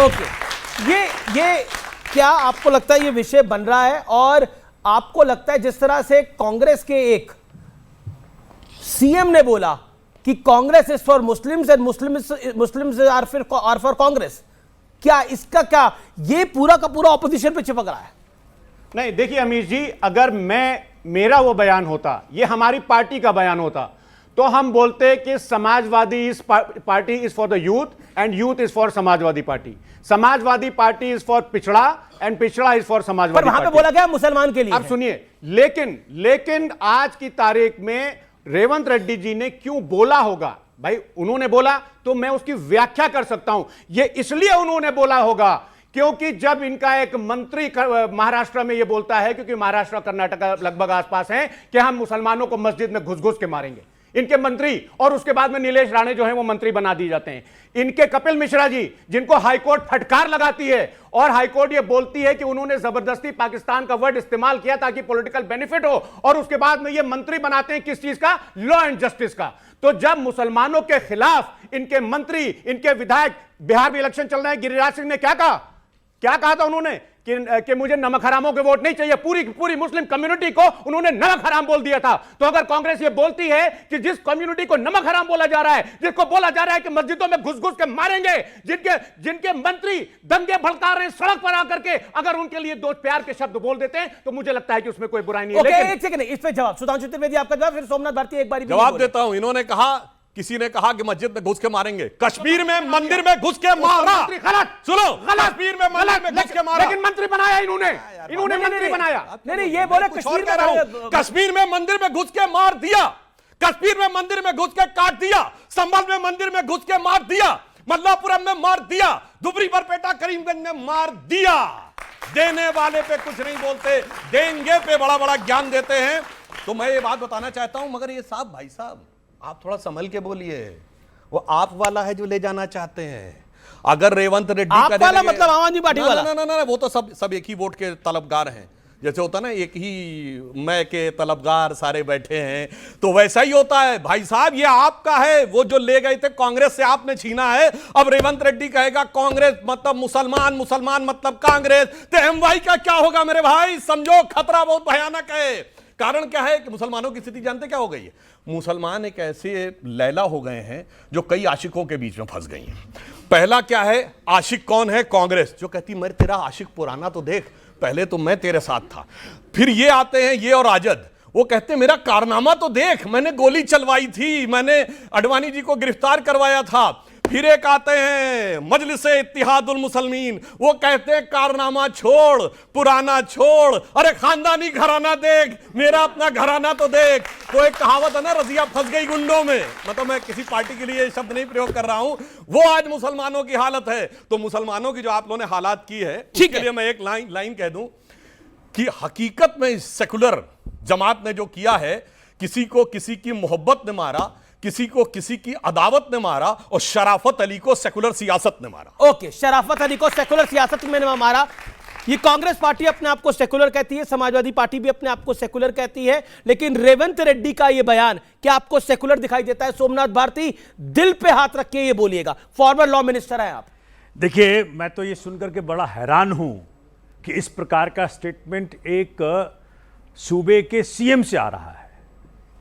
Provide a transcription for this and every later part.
Okay, ये क्या आपको लगता है ये विषय बन रहा है? और आपको लगता है जिस तरह से कांग्रेस के एक सीएम ने बोला कि Congress is for Muslims and Muslims are for Congress, क्या इसका क्या ये पूरा का पूरा ऑपोजिशन पे चिपक रहा है? नहीं, देखिए अमीर जी, अगर मेरा वो बयान होता, ये हमारी पार्टी का बयान होता, तो हम बोलते कि Samajwadi party is for the youth and youth is for Samajwadi party, Samajwadi party is for पिछड़ा एंड पिछड़ा इज फॉर समाजवादी वहां पे बोला गया मुसलमान के लिए। अब सुनिए, लेकिन आज की तारीख में रेवंत रेड्डी जी ने क्यों बोला होगा? भाई उन्होंने बोला तो मैं उसकी व्याख्या कर सकता हूं। ये इसलिए उन्होंने बोला होगा क्योंकि जब इनका एक मंत्री महाराष्ट्र में ये बोलता है, क्योंकि महाराष्ट्र कर्नाटक लगभग आसपास हैं, कि हम मुसलमानों को मस्जिद में घुस घुस के मारेंगे, इनके मंत्री, और उसके बाद में नीलेश राणे जो है वो मंत्री बना दी जाते हैं। इनके कपिल मिश्रा जी, जिनको हाईकोर्ट फटकार लगाती है और हाईकोर्ट ये बोलती है कि उन्होंने जबरदस्ती पाकिस्तान का वर्ड इस्तेमाल किया ताकि पॉलिटिकल बेनिफिट हो, और उसके बाद में ये मंत्री बनाते हैं किस चीज का? लॉ एंड जस्टिस का। तो जब मुसलमानों के खिलाफ इनके मंत्री, इनके विधायक, बिहार में इलेक्शन चल रहे हैं, गिरिराज सिंह ने क्या कहा था उन्होंने कि मुझे नमक हरामों के वोट नहीं चाहिए, पूरी मुस्लिम कम्युनिटी को उन्होंने नमक हराम बोल दिया था। तो अगर कांग्रेस ये बोलती है कि जिस कम्युनिटी को नमक हराम बोला जा रहा है, जिसको बोला जा रहा है कि मस्जिदों में घुस घुस के मारेंगे, जिनके मंत्री दंगे भड़का रहे हैं सड़क पर आकर के, अगर उनके लिए दो प्यार के शब्द बोल देते हैं तो मुझे लगता है कि उसमें कोई बुराई नहीं है। लेकिन एक सेकंड, इस पे जवाब सुधांशु त्रिवेदी आपका जवाब, फिर सोमनाथ भारती एक बार जवाब देता हूं। इन्होंने कहा, किसी ने कहा कि मस्जिद में घुस के मारेंगे, कश्मीर में मंदिर में घुस के मारा। सुनो, कश्मीर में मंदिर में घुस के मारा, लेकिन मंत्री बनाया इन्होंने मंत्री बनाया। नहीं, ये बोले कश्मीर में मंदिर में घुस के मार दिया, कश्मीर में मंदिर में घुस के काट दिया, संभल में मंदिर में घुस के मार दिया, मल्लापुरम में मार दिया, दुबरी बरपेटा करीमगंज में मार दिया। देने वाले पे कुछ नहीं बोलते, देंगे पे बड़ा बड़ा ज्ञान देते हैं। तो मैं ये बात बताना चाहता हूं, मगर ये साहब, भाई साहब, आप थोड़ा संभल के बोलिए। वो आप वाला है जो ले जाना चाहते हैं। अगर रेवंत रेड्डी आप वाला मतलब आम आदमी पार्टी वाला? ना, वो तो सब एक ही वोट के तलबगार हैं। जैसे होता ना, एक ही मैं के तलबगार सारे बैठे हैं, तो वैसा ही होता है। भाई साहब, ये आपका है, वो जो ले गए थे कांग्रेस से आपने छीना है। अब रेवंत रेड्डी कहेगा कांग्रेस मतलब मुसलमान, मुसलमान मतलब कांग्रेस, तो एमवाई का क्या होगा मेरे भाई? समझो, खतरा बहुत भयानक है। कारण क्या है कि मुसलमानों की स्थिति जानते क्या हो गई है? मुसलमान एक ऐसे लैला हो गए हैं जो कई आशिकों के बीच में फंस गई हैं। पहला क्या है? आशिक कौन है? कांग्रेस, जो कहती मैं तेरा आशिक पुराना तो देख, पहले तो मैं तेरे साथ था। फिर ये आते हैं, ये और राजद, वो कहते मेरा कारनामा तो देख, मैंने गोली चलवाई थी, मैंने अडवाणी जी को गिरफ्तार करवाया था। फिर एक आते हैं मजलिस इत्तिहादुल मुसलमीन, वो कहते हैं कारनामा छोड़, पुराना छोड़, अरे खानदानी घराना देख, मेरा अपना घराना तो देख। तो एक कहावत है ना, रजिया फंस गई गुंडों में, मतलब मैं किसी पार्टी के लिए शब्द नहीं प्रयोग कर रहा हूं, वो आज मुसलमानों की हालत है। तो मुसलमानों की जो आप लोगों ने हालात की है, उसके लिए मैं एक लाइन कह दूं कि हकीकत में सेकुलर जमात ने जो किया है, किसी को किसी की मोहब्बत ने मारा, किसी को किसी की अदावत ने मारा, और शराफत अली को सेकुलर सियासत ने मारा। ओके, शराफत अली को सेकुलर सियासत में मारा। ये कांग्रेस पार्टी अपने आप को सेकुलर कहती है, समाजवादी पार्टी भी अपने आप को सेकुलर कहती है, लेकिन रेवंत रेड्डी का ये बयान क्या आपको सेकुलर दिखाई देता है? सोमनाथ भारती, दिल पे हाथ रख के ये बोलिएगा, फॉर्मर लॉ मिनिस्टर है आप। देखिए, मैं तो ये सुनकर के बड़ा हैरान हूं कि इस प्रकार का स्टेटमेंट एक सूबे के सीएम से आ रहा है।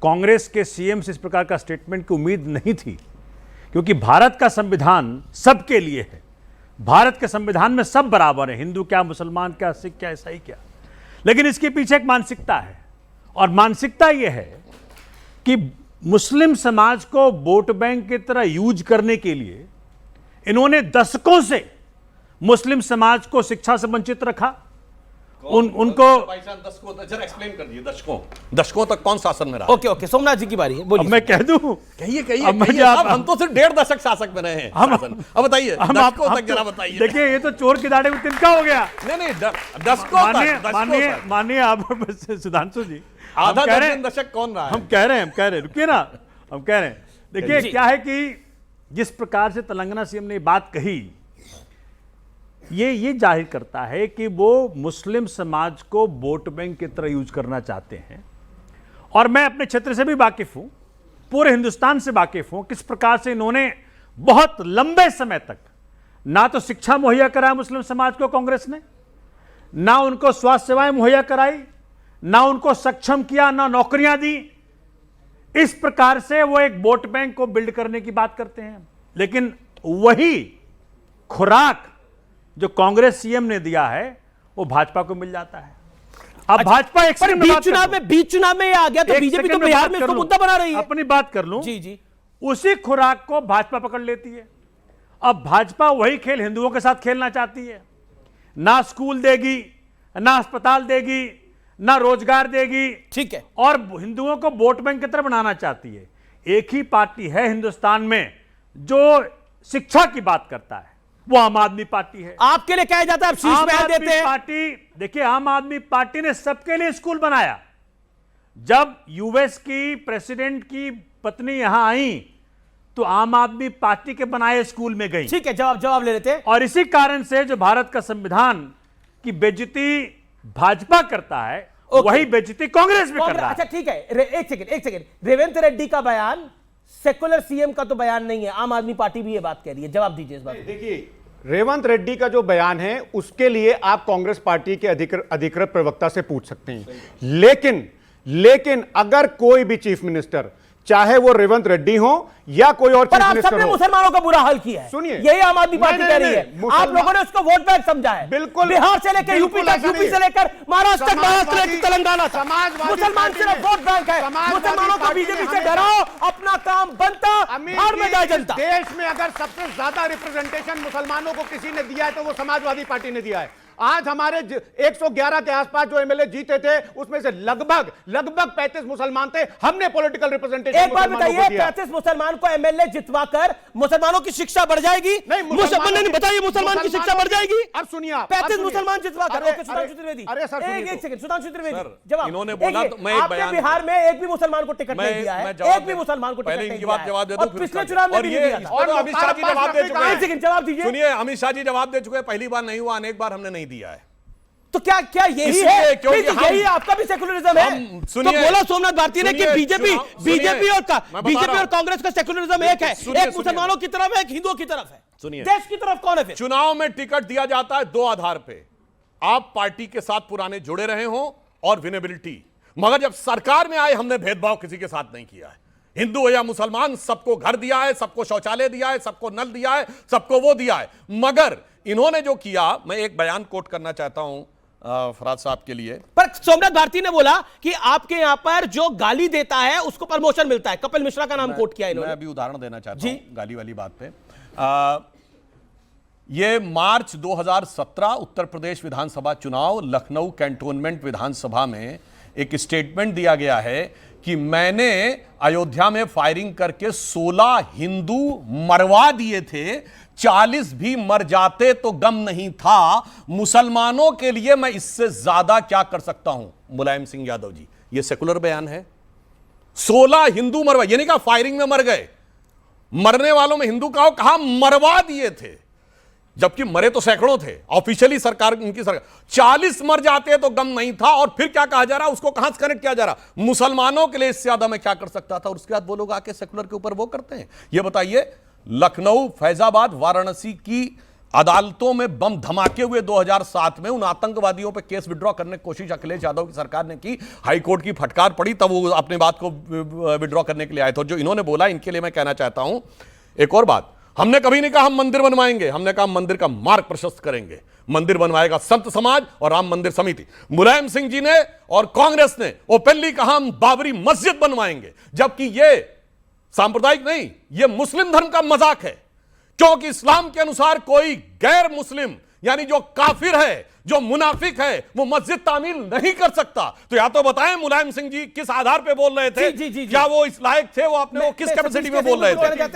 कांग्रेस के सीएम से इस प्रकार का स्टेटमेंट की उम्मीद नहीं थी, क्योंकि भारत का संविधान सबके लिए है। भारत के संविधान में सब बराबर है, हिंदू क्या, मुसलमान क्या, सिख क्या, ईसाई क्या। लेकिन इसके पीछे एक मानसिकता है, और मानसिकता यह है कि मुस्लिम समाज को वोट बैंक की तरह यूज करने के लिए इन्होंने दशकों से मुस्लिम समाज को शिक्षा से वंचित रखा। उनको जरा एक्सप्लेन कर दिए, दशकों तक कौन शासन में रहा? ओके, सोमनाथ जी की बारी है, बोलिए। अब मैं कह दूं, कहिए। हम तो सिर्फ 1.5 दशक शासक में रहे हैं। अब बताइए, दशकों तक जरा बताइए। देखिए, ये तो चोर के दाढ़े में तिनका हो गया। नहीं, दशकों तक। मानिए आप सुधांशु जी, आधा दशक कौन रहा है? हम कह रहे हैं, रुकिए ना, हम कह रहे हैं। देखिए, क्या है कि जिस प्रकार से तेलंगाना सीएम ने बात कही, ये जाहिर करता है कि वो मुस्लिम समाज को वोट बैंक की तरह यूज करना चाहते हैं। और मैं अपने क्षेत्र से भी वाकिफ हूं, पूरे हिंदुस्तान से वाकिफ हूं, किस प्रकार से इन्होंने बहुत लंबे समय तक ना तो शिक्षा मुहैया कराया मुस्लिम समाज को कांग्रेस ने, ना उनको स्वास्थ्य सेवाएं मुहैया कराई, ना उनको सक्षम किया, ना नौकरियां दी। इस प्रकार से वो एक वोट बैंक को बिल्ड करने की बात करते हैं। लेकिन वही खुराक जो कांग्रेस सीएम ने दिया है वो भाजपा को मिल जाता है। अब भाजपा एक पर बीच चुनाव में ये आ गया तो बीजेपी तो बिहार में इसको मुद्दा बना रही है। अपनी बात कर लूं, जी जी, उसी खुराक को भाजपा पकड़ लेती है। अब भाजपा वही खेल हिंदुओं के साथ खेलना चाहती है। ना स्कूल देगी, ना अस्पताल देगी, ना रोजगार देगी, ठीक है, और हिंदुओं को वोट बैंक की तरह बनाना चाहती है। एक ही पार्टी है हिंदुस्तान में जो शिक्षा की बात करता है, वो आम आदमी पार्टी है। आपके लिए कहा जाता है आप शीश आम में आदमी देते हैं। पार्टी, देखिए, आम आदमी पार्टी ने सबके लिए स्कूल बनाया। जब यूएस की प्रेसिडेंट की पत्नी यहां आई तो आम आदमी पार्टी के बनाए स्कूल में गई। ठीक है, जवाब ले लेते हैं। और इसी कारण से जो भारत का संविधान की बेइज्जती भाजपा करता है, वही बेइज्जती कांग्रेस भी कर रहा है। अच्छा ठीक है, एक सेकंड, रेवंत रेड्डी का बयान सेकुलर सीएम का तो बयान नहीं है, आम आदमी पार्टी भी ये बात कह रही है। जवाब दीजिए इस बात। देखिए, रेवंत रेड्डी का जो बयान है उसके लिए आप कांग्रेस पार्टी के अधिकृत प्रवक्ता से पूछ सकते हैं। लेकिन अगर कोई भी चीफ मिनिस्टर, चाहे वो रेवंत रेड्डी हो या कोई और पर चीफ आप मिनिस्टर सबने हो, मुसलमानों का बुरा हाल किया है। सुनिए, यही आम आदमी पार्टी कह रही है। नहीं, आप लोगों ने उसको वोट बैंक समझा है। बिल्कुल, बिहार से लेकर यूपी बिल्कुल तक, ऐसा यूपी नहीं से है। लेकर महाराष्ट्र तक, महाराष्ट्र से लेकर तेलंगाना तक, समाजवादी मुसलमान पार्टी सिर्फ ने- वोट बैंक है। समाजवादी मुसलमानों को पार्टी ने बीजेपी से हमेशा- डराओ, अपना काम बनता, भाड़ में जाए जनता। देश में अगर सबसे ज्यादा रिप्रेजेंटेशन मुसलमानों को किसी ने दिया है तो वो समाजवादी पार्टी ने दिया है। आज हमारे 111 के आसपास जो एमएलए जीते थे उसमें से लगभग 35 मुसलमान थे। हमने पॉलिटिकल रिप्रेजेंटेशन एक बात बताइए, 35 मुसलमान को एमएलए जितवाकर मुसलमानों की शिक्षा बढ़ जाएगी? बताइए, मुसलमान की शिक्षा बढ़ जाएगी? अब सुनिए, 35 मुसलमान जितवाकर। ओके, सुधांशु त्रिवेदी, अरे सर, एक सेकंड, सुधांशु त्रिवेदी सर, जवाब। इन्होंने बोला तो मैं एक आपने बयान- बिहार में एक भी मुसलमान को टिकट नहीं दिया है, एक भी मुसलमान को टिकट पहले नहीं इनकी दिया बात जवाब दे है, दूं, और फिर पिछले उसका- चुनाव में और भी ये नहीं दिया था। इसको तो अमित शाह जी जवाब दे चुके एक सेकंड, जवाब दीजिए। सुनिए, अमित शाह जी जवाब दे चुके हैं, पहली बार नहीं हुआ, अनेक बार हमने नहीं दिया है। तो क्या यही इसलिए है? क्योंकि नहीं, यही आपका भी सेकुलरिज्म है। तो सुनिए, बोला सोमनाथ भारती ने कि सुनिए, बीजेपी मैं बता रहा और हूं। कांग्रेस का सेकुलरिज्म एक है, सुनिए, एक मुसलमानों की तरफ है, एक हिंदुओं की तरफ है। सुनिए, देश की तरफ कौन है फिर? चुनाव में टिकट दिया जाता है दो आधार पे, आप पार्टी के साथ पुराने जुड़े रहे हो और विनेबिलिटी। मगर जब सरकार में आए, हमने भेदभाव किसी के साथ नहीं किया है। हिंदू हो या मुसलमान, सबको घर दिया है, सबको शौचालय दिया है, सबको नल दिया है, सबको वो दिया है। मगर इन्होंने जो किया, मैं एक बयान कोट करना चाहता हूं फराज साहब के लिए। पर सोमनाथ भारती ने बोला कि आपके यहां पर जो गाली देता है उसको प्रमोशन मिलता है। कपिल मिश्रा का नाम कोट किया इन्होंने। मैं अभी उदाहरण देना चाहता हूं गाली वाली बात पे। ये मार्च 2017 उत्तर प्रदेश विधानसभा चुनाव, लखनऊ कैंटोनमेंट विधानसभा में एक स्टेटमेंट दिया गया है कि मैंने अयोध्या में फायरिंग करके 16 हिंदू मरवा दिए थे, 40 भी मर जाते तो गम नहीं था, मुसलमानों के लिए मैं इससे ज्यादा क्या कर सकता हूं। मुलायम सिंह यादव जी, यह सेकुलर बयान है। 16 हिंदू मरवा, यानी कहा फायरिंग में मर गए, मरने वालों में हिंदू कहा मरवा दिए थे, जबकि मरे तो सैकड़ों थे। ऑफिशियली सरकार, इनकी सरकार, 40 मर जाते तो गम नहीं था। और फिर क्या कहा जा रहा, उसको कहां से कनेक्ट किया जा रहा, मुसलमानों के लिए इससे ज्यादा मैं क्या कर सकता था। और उसके बाद वो लोग आके सेकुलर के ऊपर वो करते हैं। ये बताइए, लखनऊ, फैजाबाद, वाराणसी की अदालतों में बम धमाके हुए 2007 में, उन आतंकवादियों पे केस विड्रॉ करने की कोशिश अखिलेश यादव की सरकार ने की। हाईकोर्ट की फटकार पड़ी, तब वो अपनी बात को विड्रॉ करने के लिए आए थे। जो इन्होंने बोला, इनके लिए मैं कहना चाहता हूं एक और बात। हमने कभी नहीं कहा हम मंदिर बनवाएंगे, हमने कहा मंदिर का मार्ग प्रशस्त करेंगे। मंदिर बनवाएगा संत समाज और राम मंदिर समिति। मुलायम सिंह जी ने और कांग्रेस ने ओपनली कहा हम बाबरी मस्जिद बनवाएंगे, जबकि ये सांप्रदायिक नहीं, ये मुस्लिम धर्म का मजाक है। क्योंकि इस्लाम के अनुसार कोई गैर मुस्लिम, यानी जो काफिर है, जो मुनाफिक है, वो मस्जिद तामील नहीं कर सकता। तो या तो बताएं मुलायम सिंह जी किस आधार पे बोल रहे थे, क्या वो इस लायक थे, वो अपने किस कैपेसिटी में बोल रहे थे।